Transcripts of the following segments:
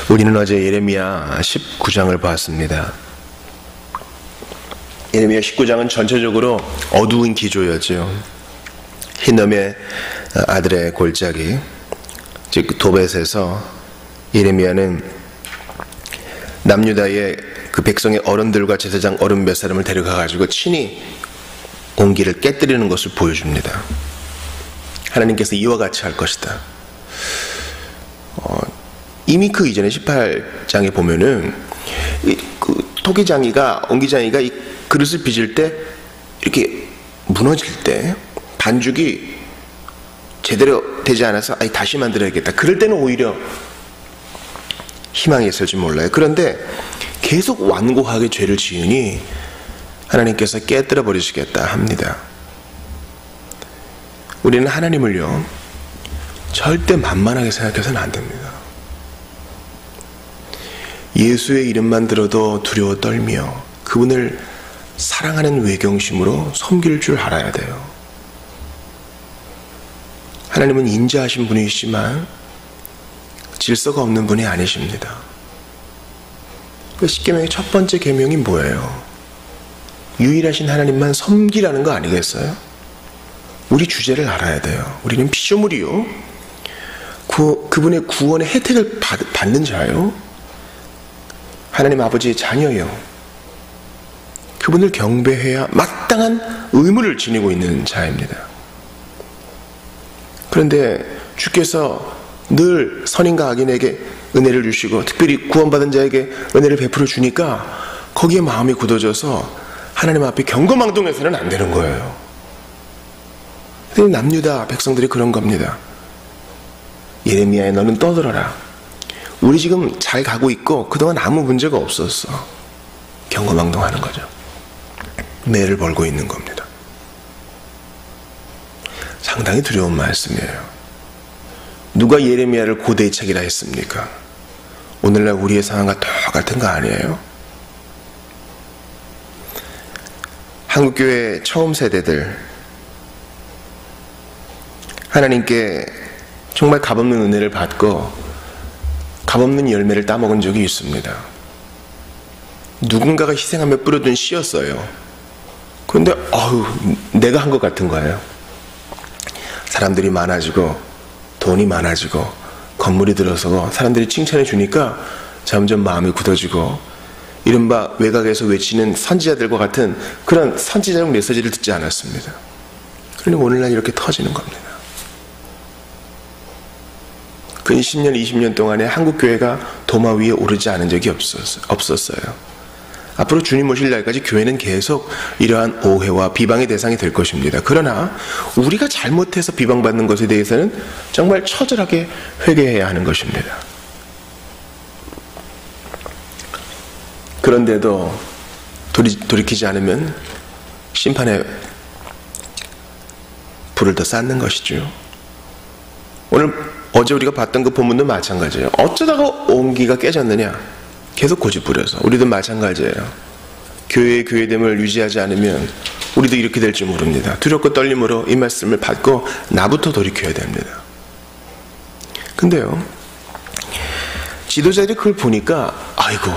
우리는 어제 예레미야 19장을 봤습니다. 예레미야 19장은 전체적으로 어두운 기조였죠. hinnom의 아들의 골짜기, 즉 도벳에서 예레미야는 남유다의 그 백성의 어른들과 제사장 어른 몇 사람을 데려가가지고 친히 옹기를 깨뜨리는 것을 보여줍니다. 하나님께서 이와 같이 할 것이다. 이미 그 이전에 18장에 보면은 그 토기장이가, 옹기장이가 이 그릇을 빚을 때 이렇게 무너질 때 반죽이 제대로 되지 않아서 다시 만들어야겠다. 그럴 때는 오히려 희망이 있을지 몰라요. 그런데 계속 완고하게 죄를 지으니 하나님께서 깨뜨려 버리시겠다 합니다. 우리는 하나님을요 절대 만만하게 생각해서는 안 됩니다. 예수의 이름만 들어도 두려워 떨며 그분을 사랑하는 외경심으로 섬길 줄 알아야 돼요. 하나님은 인자하신 분이시지만 질서가 없는 분이 아니십니다. 그 십계명의 첫 번째 계명이 뭐예요? 유일하신 하나님만 섬기라는 거 아니겠어요? 우리 주제를 알아야 돼요. 우리는 피조물이요, 그분의 구원의 혜택을 받는 자요, 하나님 아버지의 자녀요, 그분을 경배해야 마땅한 의무를 지니고 있는 자입니다. 그런데 주께서 늘 선인과 악인에게 은혜를 주시고 특별히 구원받은 자에게 은혜를 베풀어 주니까 거기에 마음이 굳어져서 하나님 앞에 경거망동해서는 안 되는 거예요. 남유다 백성들이 그런 겁니다. 예레미야야, 너는 떠들어라. 우리 지금 잘 가고 있고 그동안 아무 문제가 없었어. 경거망동하는 거죠. 매를 벌고 있는 겁니다. 상당히 두려운 말씀이에요. 누가 예레미야를 고대의 책이라 했습니까? 오늘날 우리의 상황과 똑같은 거 아니에요? 한국교회 처음 세대들, 하나님께 정말 값없는 은혜를 받고 값없는 열매를 따먹은 적이 있습니다. 누군가가 희생하며 뿌려둔 씨였어요. 그런데 내가 한 것 같은 거예요. 사람들이 많아지고 돈이 많아지고 건물이 들어서고 사람들이 칭찬해 주니까 점점 마음이 굳어지고 이른바 외곽에서 외치는 선지자들과 같은 그런 선지자용 메시지를 듣지 않았습니다. 그러니 오늘날 이렇게 터지는 겁니다. 근 10년, 20년 동안에 한국교회가 도마 위에 오르지 않은 적이 없었어요. 앞으로 주님 오실 날까지 교회는 계속 이러한 오해와 비방의 대상이 될 것입니다. 그러나 우리가 잘못해서 비방받는 것에 대해서는 정말 처절하게 회개해야 하는 것입니다. 그런데도 돌이키지 않으면 심판의 불을 더 쌓는 것이죠. 어제 우리가 봤던 그 본문도 마찬가지예요. 어쩌다가 온기가 깨졌느냐? 계속 고집부려서. 우리도 마찬가지예요. 교회의 교회됨을 유지하지 않으면 우리도 이렇게 될지 모릅니다. 두렵고 떨림으로 이 말씀을 받고 나부터 돌이켜야 됩니다. 근데요, 지도자들이 그걸 보니까 아이고,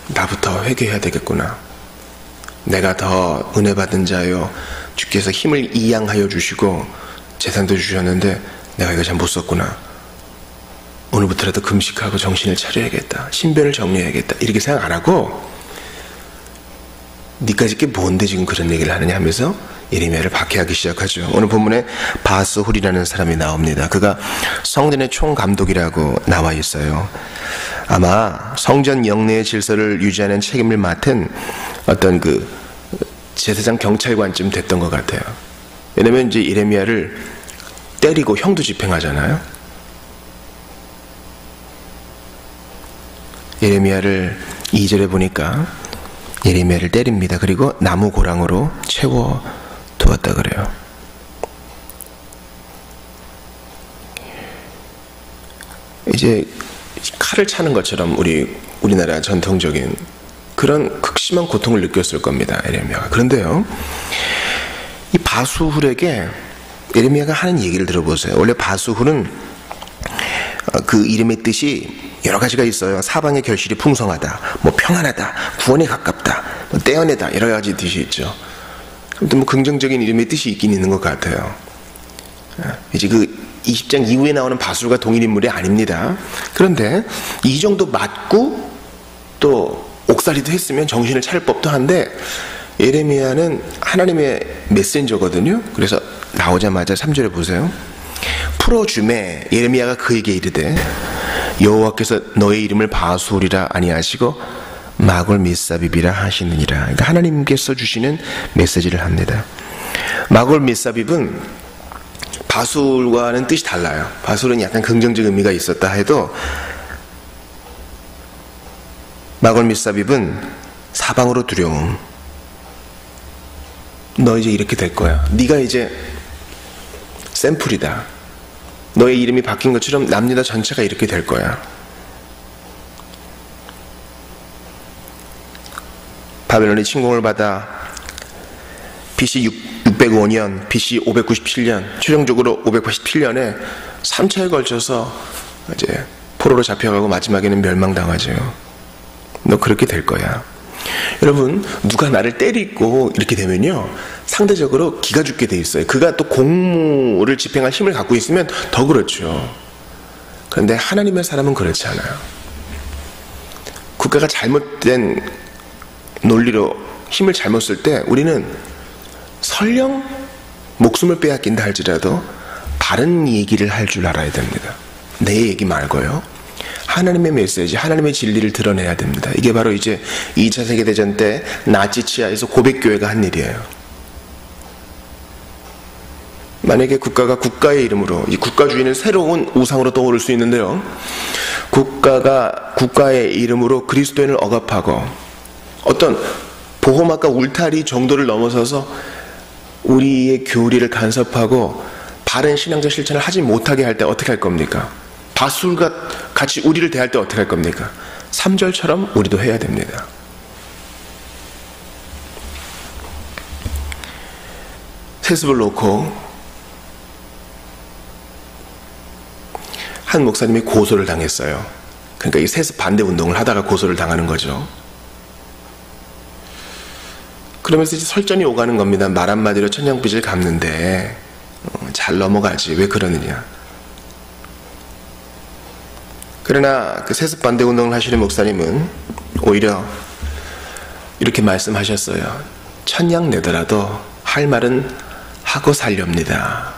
나부터 회개해야 되겠구나. 내가 더 은혜 받은 자요, 주께서 힘을 이양하여 주시고 재산도 주셨는데 내가 이거 잘 못 썼구나. 오늘부터라도 금식하고 정신을 차려야겠다. 신변을 정리해야겠다. 이렇게 생각 안 하고 니까짓 게 뭔데 지금 그런 얘기를 하느냐 하면서 예레미야를 박해하기 시작하죠. 오늘 본문에 바스훌이라는 사람이 나옵니다. 그가 성전의 총감독이라고 나와 있어요. 아마 성전 영내의 질서를 유지하는 책임을 맡은 어떤 그 제사장 경찰관쯤 됐던 것 같아요. 왜냐면 이제 예레미야를 때리고 형도 집행하잖아요. 예레미야를 2절에 보니까 예레미야를 때립니다. 그리고 나무 고랑으로 채워 두었다 그래요. 이제 칼을 차는 것처럼 우리나라 전통적인 그런 극심한 고통을 느꼈을 겁니다, 예레미야가. 그런데요, 이 바스훌에게 예레미야가 하는 얘기를 들어보세요. 원래 바스훌은 그 이름의 뜻이 여러 가지가 있어요. 사방의 결실이 풍성하다, 뭐 평안하다, 구원에 가깝다, 뭐 떼어내다, 여러 가지 뜻이 있죠. 아무튼 뭐 긍정적인 이름의 뜻이 있긴 있는 것 같아요. 이제 그 20장 이후에 나오는 바술과 동일 인물이 아닙니다. 그런데 이 정도 맞고 또 옥살이도 했으면 정신을 차릴 법도 한데, 예레미야는 하나님의 메신저거든요. 그래서 나오자마자 3절에 보세요. 풀어주매 예레미야가 그에게 이르되 여호와께서 너의 이름을 바술이라 아니하시고 마골 미사빕이라 하시느니라. 그러니까 하나님께서 주시는 메시지를 합니다. 마골 미사빕은 바술과는 뜻이 달라요. 바술은 약간 긍정적 의미가 있었다 해도 마골 미사빕은 사방으로 두려움. 너 이제 이렇게 될 거야. 네가 이제 샘플이다. 너의 이름이 바뀐 것처럼 남유다 전체가 이렇게 될 거야. 바벨론이 침공을 받아 BC 605년, BC 597년, 최종적으로 587년에 3차에 걸쳐서 이제 포로로 잡혀가고 마지막에는 멸망당하죠. 너 그렇게 될 거야. 여러분, 누가 나를 때리고 이렇게 되면요, 상대적으로 기가 죽게 돼 있어요. 그가 또 공무를 집행할 힘을 갖고 있으면 더 그렇죠. 그런데 하나님의 사람은 그렇지 않아요. 국가가 잘못된 논리로 힘을 잘못 쓸 때 우리는 설령 목숨을 빼앗긴다 할지라도 바른 얘기를 할 줄 알아야 됩니다. 내 얘기 말고요. 하나님의 메시지, 하나님의 진리를 드러내야 됩니다. 이게 바로 이제 2차 세계대전 때 나치 치하에서 고백교회가 한 일이에요. 만약에 국가가 국가의 이름으로, 이 국가주의는 새로운 우상으로 떠오를 수 있는데요, 국가가 국가의 이름으로 그리스도인을 억압하고 어떤 보호막과 울타리 정도를 넘어서서 우리의 교리를 간섭하고 바른 신앙적 실천을 하지 못하게 할 때 어떻게 할 겁니까? 바술과 같이 우리를 대할 때 어떻게 할 겁니까? 3절처럼 우리도 해야 됩니다. 세습을 놓고 한 목사님이 고소를 당했어요. 그러니까 이 세습 반대 운동을 하다가 고소를 당하는 거죠. 그러면서 이제 설전이 오가는 겁니다. 말 한마디로 천냥빚을 갚는데 잘 넘어가지 왜 그러느냐. 그러나 그 세습 반대 운동을 하시는 목사님은 오히려 이렇게 말씀하셨어요. 천냥 내더라도 할 말은 하고 살렵니다.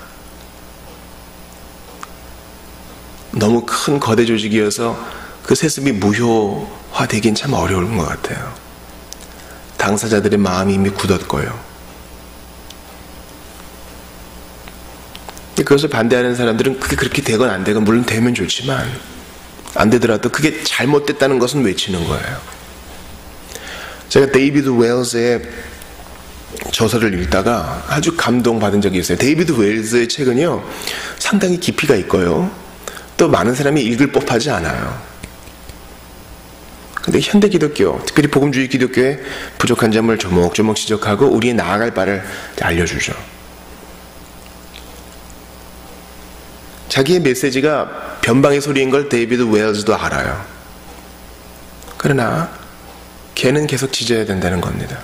너무 큰 거대 조직이어서 그 세습이 무효화되긴 참 어려운 것 같아요. 당사자들의 마음이 이미 굳었고요. 그것을 반대하는 사람들은 그게 그렇게 되건 안 되건, 물론 되면 좋지만 안 되더라도 그게 잘못됐다는 것은 외치는 거예요. 제가 데이비드 웰즈의 저서를 읽다가 아주 감동받은 적이 있어요. 데이비드 웰즈의 책은요, 상당히 깊이가 있고요, 또 많은 사람이 읽을 법하지 않아요. 근데 현대 기독교, 특별히 복음주의 기독교의 부족한 점을 조목조목 지적하고 우리의 나아갈 바를 알려주죠. 자기의 메시지가 변방의 소리인 걸 데이비드 웰즈도 알아요. 그러나 걔는 계속 지져야 된다는 겁니다.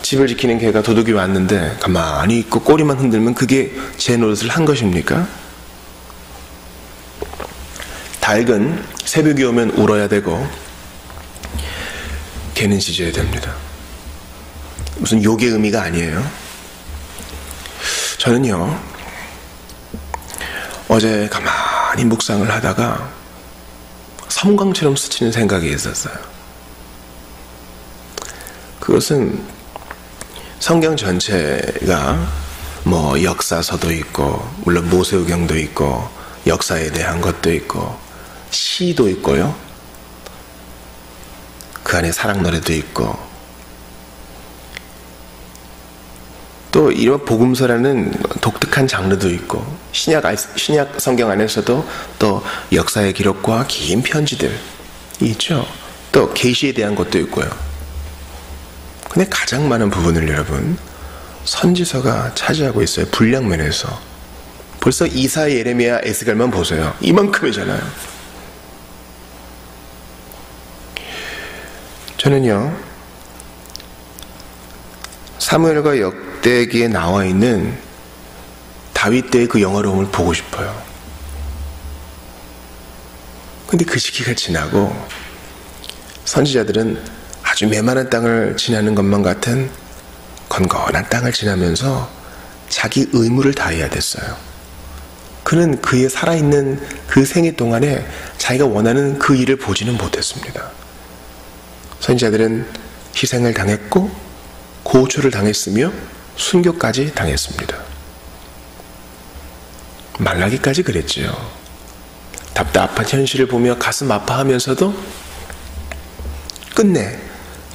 집을 지키는 개가 도둑이 왔는데 가만히 있고 꼬리만 흔들면 그게 제 노릇을 한 것입니까? 닭은 새벽이 오면 울어야 되고 개는 짖어야 됩니다. 무슨 욕의 의미가 아니에요. 저는요, 어제 가만히 묵상을 하다가 섬광처럼 스치는 생각이 있었어요. 그것은 성경 전체가 뭐 역사서도 있고, 물론 모세오경도 있고, 역사에 대한 것도 있고, 시도 있고요, 그 안에 사랑 노래도 있고, 또 이런 복음서라는 독특한 장르도 있고, 신약 성경 안에서도 또 역사의 기록과 긴 편지들이 있죠. 또 계시에 대한 것도 있고요. 근데 가장 많은 부분을 여러분, 선지서가 차지하고 있어요. 분량 면에서 벌써 이사, 예레미야, 에스겔만 보세요. 이만큼이잖아요. 저는요, 사무엘과 역대기에 나와 있는 다윗 때의 그 영화로움을 보고 싶어요. 근데 그 시기가 지나고 선지자들은 아주 메마른 땅을 지나는 것만 같은 건건한 땅을 지나면서 자기 의무를 다해야 됐어요. 그는 그의 살아있는 그 생애 동안에 자기가 원하는 그 일을 보지는 못했습니다. 선지자들은 희생을 당했고 고초를 당했으며 순교까지 당했습니다. 말라기까지 그랬지요. 답답한 현실을 보며 가슴 아파하면서도 끝내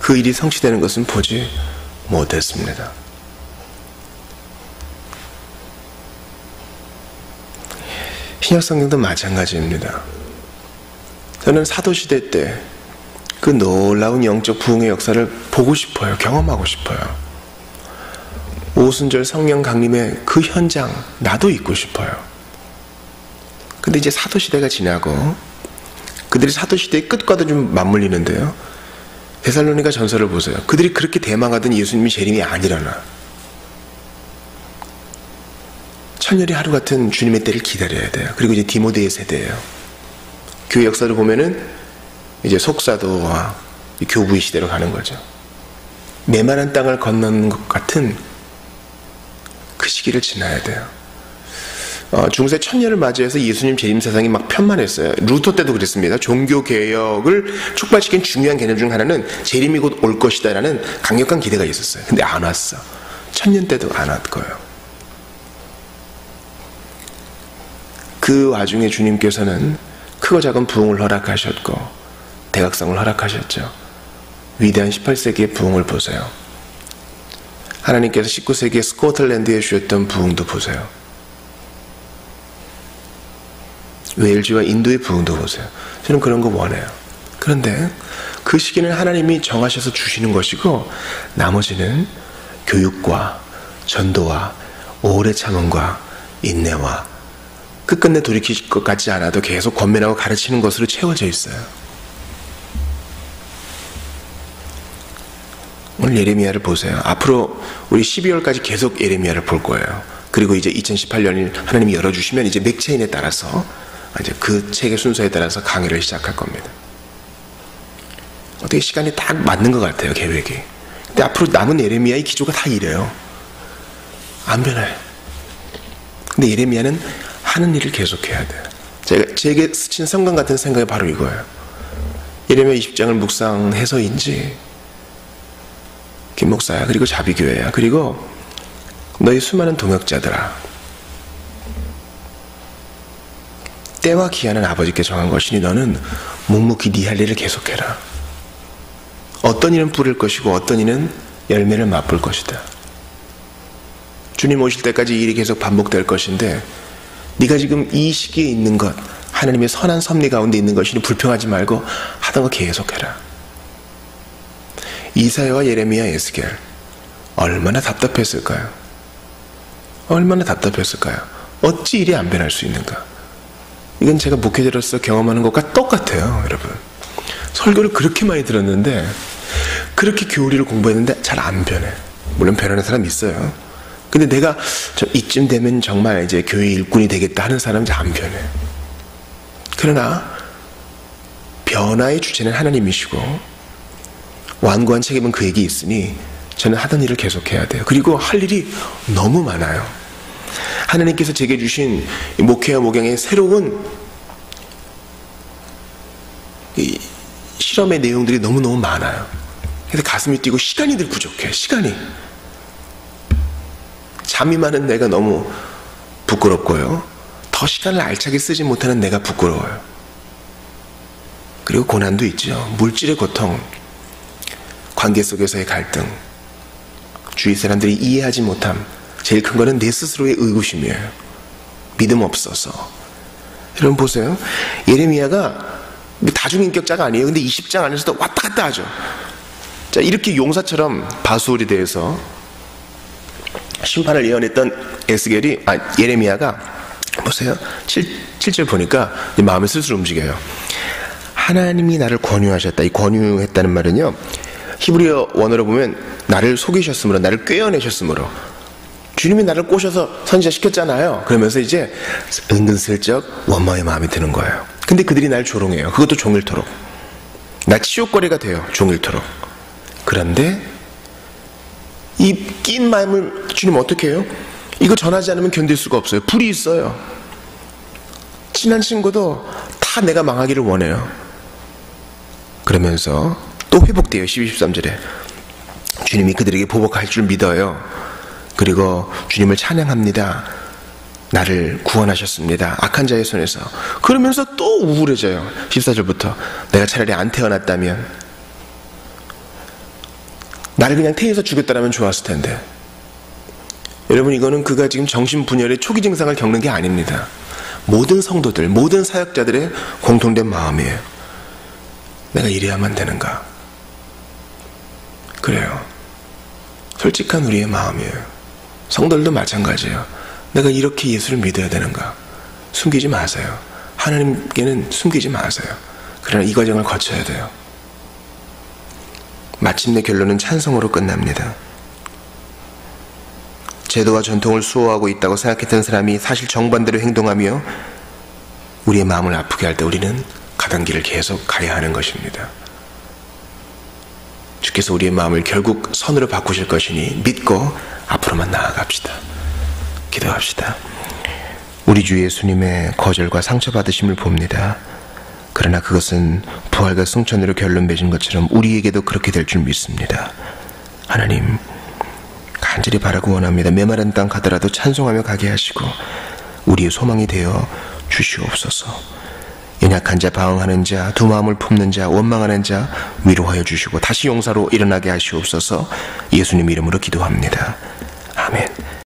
그 일이 성취되는 것은 보지 못했습니다. 신약성경도 마찬가지입니다. 저는 사도시대 때 그 놀라운 영적 부흥의 역사를 보고 싶어요. 경험하고 싶어요. 오순절 성령 강림의 그 현장 나도 있고 싶어요. 근데 이제 사도시대가 지나고 그들이 사도시대의 끝과도 좀 맞물리는데요. 데살로니가 전서를 보세요. 그들이 그렇게 대망하던 예수님이 재림이 아니라나 천년의 하루 같은 주님의 때를 기다려야 돼요. 그리고 이제 디모데의 세대예요. 교회 역사를 보면은 이제 속사도와 교부의 시대로 가는 거죠. 메마른 땅을 건너는 것 같은 그 시기를 지나야 돼요. 중세 천년을 맞이해서 예수님 재림 세상이 막 편만했어요. 루터 때도 그랬습니다. 종교개혁을 촉발시킨 중요한 개념 중 하나는 재림이 곧 올 것이다 라는 강력한 기대가 있었어요. 근데 안 왔어. 천년 때도 안 왔고요. 그 와중에 주님께서는 크고 작은 부흥을 허락하셨고 대각성을 허락하셨죠. 위대한 18세기의 부흥을 보세요. 하나님께서 19세기에 스코틀랜드에 주셨던 부흥도 보세요. 웨일즈와 인도의 부흥도 보세요. 저는 그런 거 원해요. 그런데 그 시기는 하나님이 정하셔서 주시는 것이고 나머지는 교육과 전도와 오래 참음과 인내와 끝끝내 돌이킬 것 같지 않아도 계속 권면하고 가르치는 것으로 채워져 있어요. 오늘 예레미야를 보세요. 앞으로 우리 12월까지 계속 예레미야를 볼 거예요. 그리고 이제 2018년을 하나님이 열어주시면 이제 맥체인에 따라서 이제 그 책의 순서에 따라서 강의를 시작할 겁니다. 어떻게 시간이 딱 맞는 것 같아요, 계획이. 근데 앞으로 남은 예레미야의 기조가 다 이래요. 안 변해요. 근데 예레미야는 하는 일을 계속해야 돼요. 제게 스친 성경 같은 생각이 바로 이거예요. 예레미야 20장을 묵상해서인지 김 목사야, 그리고 자비교회야, 그리고 너희 수많은 동역자들아, 때와 기한은 아버지께 정한 것이니 너는 묵묵히 네 할 일을 계속해라. 어떤 이는 뿌릴 것이고 어떤 이는 열매를 맛볼 것이다. 주님 오실 때까지 이 일이 계속 반복될 것인데 네가 지금 이 시기에 있는 것, 하나님의 선한 섭리 가운데 있는 것이니 불평하지 말고 하던 거 계속해라. 이사야와 예레미야, 에스겔 얼마나 답답했을까요? 얼마나 답답했을까요? 어찌 일이 안 변할 수 있는가? 이건 제가 목회자로서 경험하는 것과 똑같아요, 여러분. 설교를 그렇게 많이 들었는데 그렇게 교리를 공부했는데 잘 안 변해. 물론 변하는 사람 있어요. 근데 내가 이쯤 되면 정말 이제 교회 일꾼이 되겠다 하는 사람은 잘 안 변해. 그러나 변화의 주체는 하나님이시고 완고한 책임은 그에게 있으니 저는 하던 일을 계속해야 돼요. 그리고 할 일이 너무 많아요. 하나님께서 제게 주신 목회와 목양의 새로운 이 실험의 내용들이 너무너무 많아요. 그래서 가슴이 뛰고 시간이 늘 부족해. 시간이. 잠이 많은 내가 너무 부끄럽고요. 더 시간을 알차게 쓰지 못하는 내가 부끄러워요. 그리고 고난도 있죠. 물질의 고통, 관계 속에서의 갈등, 주위 사람들이 이해하지 못함, 제일 큰 거는 내 스스로의 의구심이에요. 믿음 없어서. 여러분 보세요. 예레미야가 다중인격자가 아니에요. 근데 20장 안에서도 왔다 갔다 하죠. 자, 이렇게 용사처럼 바수올에 대해서 심판을 예언했던 예레미야가 보세요. 7절 보니까 마음이 슬슬 움직여요. 하나님이 나를 권유하셨다. 이 권유했다는 말은요, 히브리어 원어로 보면 나를 속이셨으므로, 나를 꿰어내셨으므로, 주님이 나를 꼬셔서 선지자시켰잖아요. 그러면서 이제 은근슬쩍 원망의 마음이 드는 거예요. 근데 그들이 날 조롱해요. 그것도 종일토록. 나 치욕거리가 돼요. 종일토록. 그런데 이 낀 마음을 주님 어떻게 해요? 이거 전하지 않으면 견딜 수가 없어요. 불이 있어요. 친한 친구도 다 내가 망하기를 원해요. 그러면서 또 회복돼요. 12, 13절에 주님이 그들에게 보복할 줄 믿어요. 그리고 주님을 찬양합니다. 나를 구원하셨습니다. 악한 자의 손에서. 그러면서 또 우울해져요. 14절부터 내가 차라리 안 태어났다면, 나를 그냥 태에서 죽였다면 좋았을 텐데. 여러분, 이거는 그가 지금 정신분열의 초기 증상을 겪는 게 아닙니다. 모든 성도들, 모든 사역자들의 공통된 마음이에요. 내가 이래야만 되는가? 그래요. 솔직한 우리의 마음이에요. 성도들도 마찬가지예요. 내가 이렇게 예수를 믿어야 되는가? 숨기지 마세요. 하나님께는 숨기지 마세요. 그러나 이 과정을 거쳐야 돼요. 마침내 결론은 찬송으로 끝납니다. 제도와 전통을 수호하고 있다고 생각했던 사람이 사실 정반대로 행동하며 우리의 마음을 아프게 할 때 우리는 가던 길을 계속 가야 하는 것입니다. 주께서 우리의 마음을 결국 선으로 바꾸실 것이니 믿고 앞으로만 나아갑시다. 기도합시다. 우리 주 예수님의 거절과 상처받으심을 봅니다. 그러나 그것은 부활과 승천으로 결론 맺은 것처럼 우리에게도 그렇게 될 줄 믿습니다. 하나님, 간절히 바라고 원합니다. 메마른 땅 가더라도 찬송하며 가게 하시고 우리의 소망이 되어 주시옵소서. 연약한 자, 방황하는 자, 두 마음을 품는 자, 원망하는 자 위로하여 주시고 다시 용사로 일어나게 하시옵소서. 예수님 이름으로 기도합니다. 아멘.